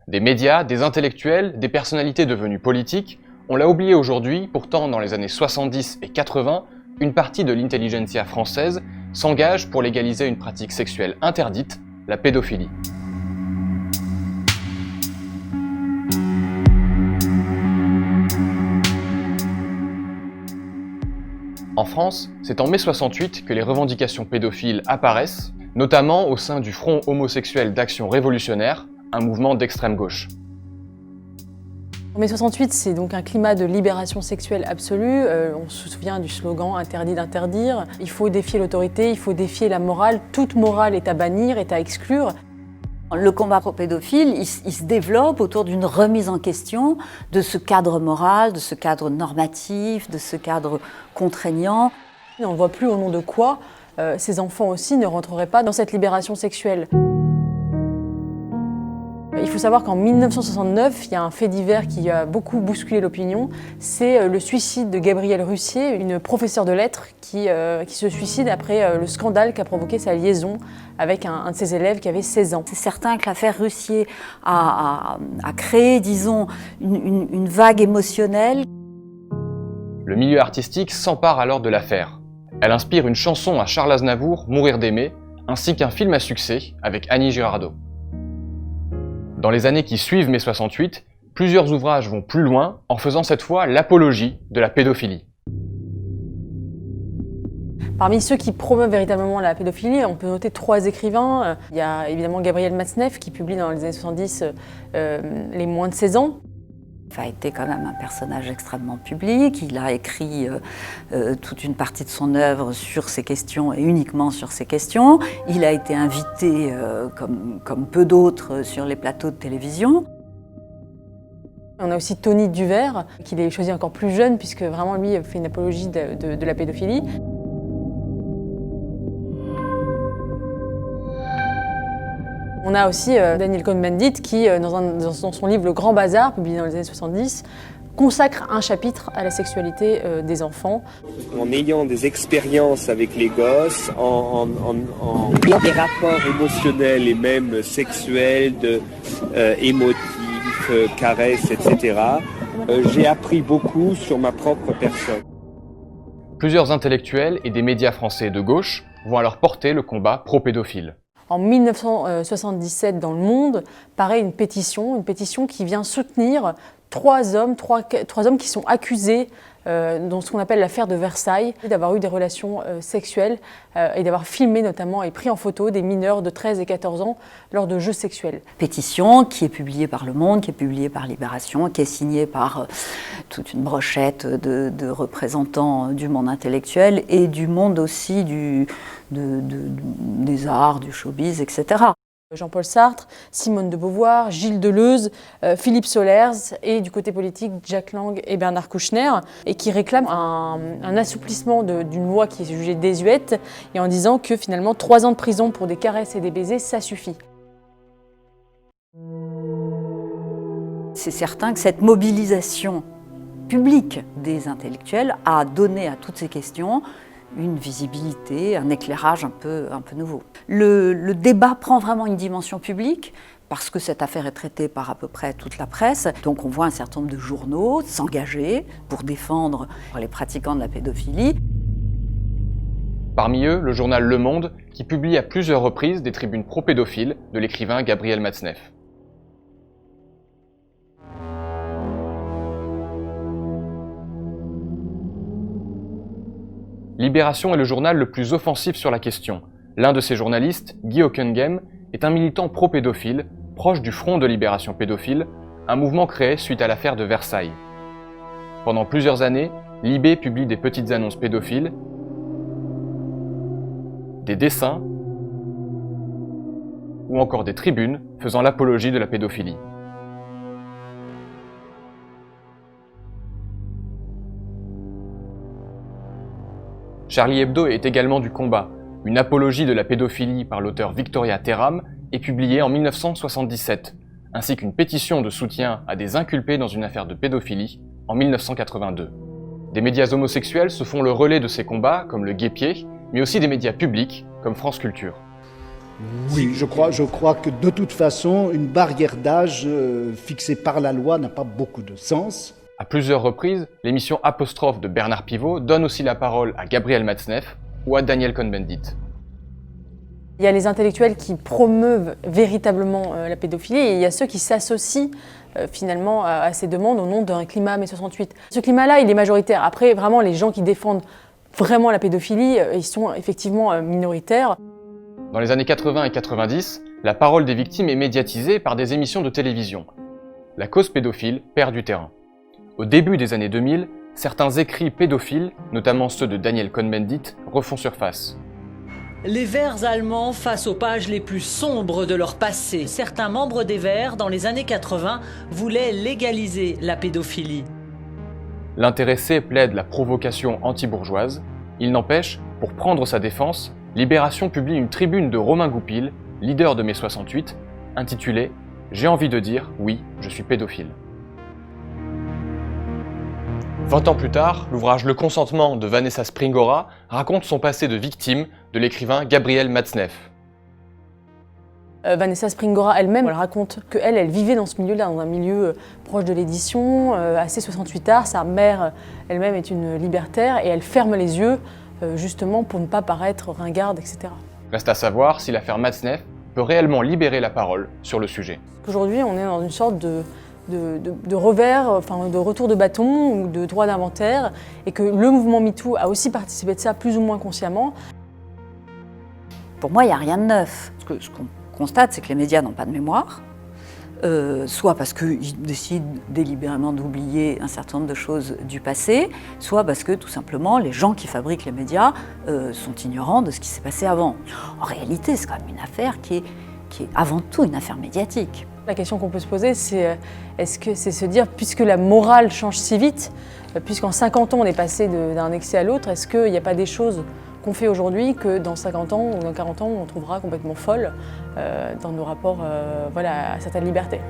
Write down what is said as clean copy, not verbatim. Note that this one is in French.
Des médias, des intellectuels, des personnalités devenues politiques, on l'a oublié aujourd'hui, pourtant dans les années 70 et 80, une partie de l'intelligentsia française s'engage pour légaliser une pratique sexuelle interdite, la pédophilie. En France, c'est en mai 68 que les revendications pédophiles apparaissent, notamment au sein du Front homosexuel d'action révolutionnaire, un mouvement d'extrême gauche. En mai 68, c'est donc un climat de libération sexuelle absolue. On se souvient du slogan « interdit d'interdire ». Il faut défier l'autorité, il faut défier la morale. Toute morale est à bannir, est à exclure. Le combat pro-pédophile, il se développe autour d'une remise en question de ce cadre moral, de ce cadre normatif, de ce cadre contraignant. On ne voit plus au nom de quoi ces enfants aussi ne rentreraient pas dans cette libération sexuelle. Il faut savoir qu'en 1969, il y a un fait divers qui a beaucoup bousculé l'opinion. C'est le suicide de Gabrielle Russier, une professeure de lettres qui se suicide après le scandale qu'a provoqué sa liaison avec un de ses élèves qui avait 16 ans. C'est certain que l'affaire Russier a créé, disons, une vague émotionnelle. Le milieu artistique s'empare alors de l'affaire. Elle inspire une chanson à Charles Aznavour, Mourir d'aimer, ainsi qu'un film à succès avec Annie Girardot. Dans les années qui suivent mai 68, plusieurs ouvrages vont plus loin en faisant cette fois l'apologie de la pédophilie. Parmi ceux qui promeuvent véritablement la pédophilie, on peut noter 3 écrivains. Il y a évidemment Gabriel Matzneff qui publie dans les années 70 les moins de 16 ans. Il a été quand même un personnage extrêmement public. Il a écrit toute une partie de son œuvre sur ces questions et uniquement sur ces questions. Il a été invité, comme peu d'autres, sur les plateaux de télévision. On a aussi Tony Duvert, qu'il est choisi encore plus jeune, puisque vraiment lui fait une apologie de la pédophilie. On a aussi Daniel Cohn-Bendit qui, dans son livre Le Grand Bazar, publié dans les années 70, consacre un chapitre à la sexualité des enfants. En ayant des expériences avec les gosses, en des rapports émotionnels et même sexuels, émotifs, caresses, etc., j'ai appris beaucoup sur ma propre personne. Plusieurs intellectuels et des médias français de gauche vont alors porter le combat pro-pédophile. En 1977, dans Le Monde, paraît une pétition qui vient soutenir 3 hommes qui sont accusés dans ce qu'on appelle l'affaire de Versailles, d'avoir eu des relations sexuelles et d'avoir filmé notamment et pris en photo des mineurs de 13 et 14 ans lors de jeux sexuels. Pétition qui est publiée par Le Monde, qui est publiée par Libération, qui est signée par toute une brochette de représentants du monde intellectuel et du monde aussi des arts, du showbiz, etc. Jean-Paul Sartre, Simone de Beauvoir, Gilles Deleuze, Philippe Solers et du côté politique Jack Lang et Bernard Kouchner, et qui réclament un assouplissement d'une loi qui est jugée désuète et en disant que finalement 3 ans de prison pour des caresses et des baisers, ça suffit. C'est certain que cette mobilisation publique des intellectuels a donné à toutes ces questions une visibilité, un éclairage un peu nouveau. Le débat prend vraiment une dimension publique parce que cette affaire est traitée par à peu près toute la presse. Donc on voit un certain nombre de journaux s'engager pour défendre les pratiquants de la pédophilie. Parmi eux, le journal Le Monde, qui publie à plusieurs reprises des tribunes pro-pédophiles de l'écrivain Gabriel Matzneff. Libération est le journal le plus offensif sur la question. L'un de ses journalistes, Guy Hockenheim, est un militant pro-pédophile, proche du Front de libération pédophile, un mouvement créé suite à l'affaire de Versailles. Pendant plusieurs années, Libé publie des petites annonces pédophiles, des dessins ou encore des tribunes faisant l'apologie de la pédophilie. Charlie Hebdo est également du combat. Une apologie de la pédophilie par l'auteur Victoria Teram est publiée en 1977, ainsi qu'une pétition de soutien à des inculpés dans une affaire de pédophilie en 1982. Des médias homosexuels se font le relais de ces combats, comme le Guépier, mais aussi des médias publics, comme France Culture. Oui, je crois que de toute façon, une barrière d'âge fixée par la loi n'a pas beaucoup de sens. À plusieurs reprises, l'émission Apostrophe de Bernard Pivot donne aussi la parole à Gabriel Matzneff ou à Daniel Cohn-Bendit. Il y a les intellectuels qui promeuvent véritablement la pédophilie et il y a ceux qui s'associent finalement à ces demandes au nom d'un climat mai 68. Ce climat-là, il est majoritaire. Après, vraiment, les gens qui défendent vraiment la pédophilie, ils sont effectivement minoritaires. Dans les années 80 et 90, la parole des victimes est médiatisée par des émissions de télévision. La cause pédophile perd du terrain. Au début des années 2000, certains écrits pédophiles, notamment ceux de Daniel Cohn-Bendit, refont surface. Les Verts allemands face aux pages les plus sombres de leur passé. Certains membres des Verts, dans les années 80, voulaient légaliser la pédophilie. L'intéressé plaide la provocation anti-bourgeoise. Il n'empêche, pour prendre sa défense, Libération publie une tribune de Romain Goupil, leader de mai 68, intitulée « J'ai envie de dire, oui, je suis pédophile ». 20 ans plus tard, l'ouvrage Le consentement de Vanessa Springora raconte son passé de victime de l'écrivain Gabriel Matzneff. Vanessa Springora elle-même, elle raconte qu'elle vivait dans ce milieu-là, dans un milieu proche de l'édition, assez 68 art. Sa mère elle-même est une libertaire et elle ferme les yeux justement pour ne pas paraître ringarde, etc. Reste à savoir si l'affaire Matzneff peut réellement libérer la parole sur le sujet. Aujourd'hui, on est dans une sorte de revers, enfin de retour de bâton ou de droit d'inventaire, et que le mouvement MeToo a aussi participé de ça plus ou moins consciemment. Pour moi, il n'y a rien de neuf. Ce qu'on constate, c'est que les médias n'ont pas de mémoire, soit parce qu'ils décident délibérément d'oublier un certain nombre de choses du passé, soit parce que tout simplement les gens qui fabriquent les médias sont ignorants de ce qui s'est passé avant. En réalité, c'est quand même une affaire qui est avant tout une affaire médiatique. La question qu'on peut se poser, c'est est-ce que c'est se dire, puisque la morale change si vite, puisqu'en 50 ans on est passé d'un excès à l'autre, est-ce qu'il n'y a pas des choses qu'on fait aujourd'hui que dans 50 ans ou dans 40 ans on trouvera complètement folles dans nos rapports à certaines libertés ?